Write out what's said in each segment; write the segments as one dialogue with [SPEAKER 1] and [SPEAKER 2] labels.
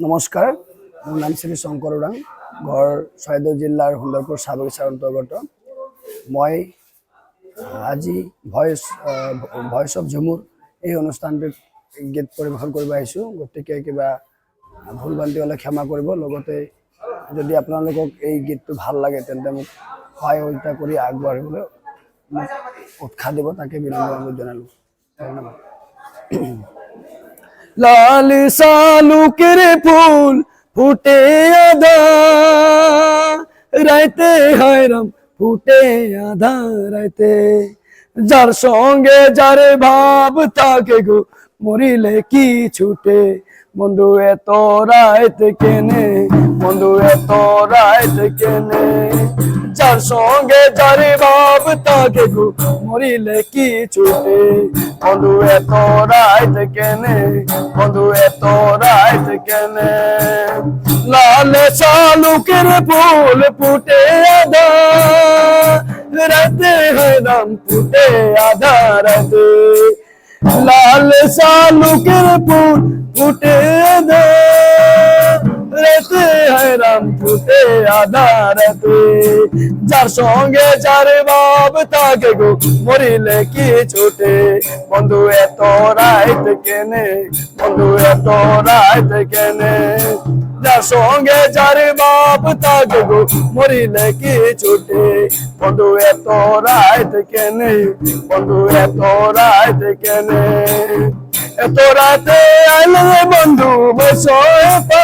[SPEAKER 1] নমস্কাৰ, মোৰ নাম শ্ৰী শংকৰ ওৰাং, ঘৰ চৰাইদেউ জিলাৰ সুন্দৰপুৰ চাহ বাগিচাৰ অন্তৰ্গত। মই আজি ভয়েস অফ ঝুমুৰ এই অনুষ্ঠানটোত গীত পৰিৱেশন কৰিব আহিছোঁ। গতিকে কিবা ভুল ভ্ৰান্তি হ'লে ক্ষমা কৰিব। লগতে যদি আপোনালোকক এই গীতটো ভাল লাগে তেন্তে মোক সহায়তা কৰি আগবাঢ়িবলৈ মোক উৎসাহ দিব, তাকে বিনম্ৰ অনুৰোধ জনালোঁ। ধন্যবাদ। लाल सालू के फूल फूटे आधा रहते हैरम फूटे आधा रहते जार संगे जारे भाव ताके गो मरिले की छूटे बंधु एत रात केने बंधु एत रात केने जार संगे जारे भाव ताके गो मरिले की छूटे बंधु एत रात केने बंधु एत रात केने लाल सालू के फूल फूटे आधा रहते हैं राम फूटे आधा रहते लाल सालू के फूल फूटे आधा रहते हैं राम फूटे आधा रहते जार संगे जारे बाब ताके गो मरिले की छूटे बंधु एत रात केने बंधु एत रात केने जार संगे जारे बाब ताके गो मरिले की छूटे बंधु एत रात केने बंधु एत रात केने एत राते आइले बंधु बसोए पा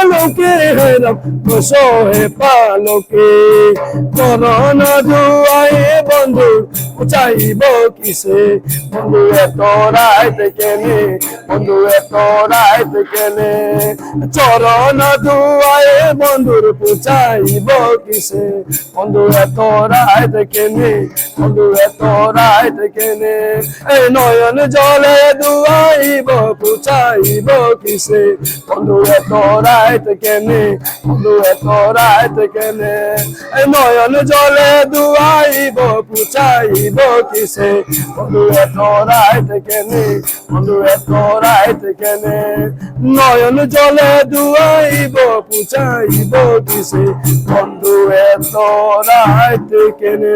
[SPEAKER 1] लोके हैरम बसोए पालो के कोरोना दुआए बंधु उचाइब किसे बंधु एत रात केने बंधु एत रात केने चरण दुआए बंधुर पुचाइब किसे बंधु एत रात केने बंधु एत रात केने ए नयन जले दुआइब पुचाइब किसे बंधु एत रात केने बंधु एत रात केने ए नयन जले दुआइब पुचाइब किसे बंधु एत रात केने बंधु एत रात केने नयन जले दुआइब पुचाइब किसे बंधु एत रात केने।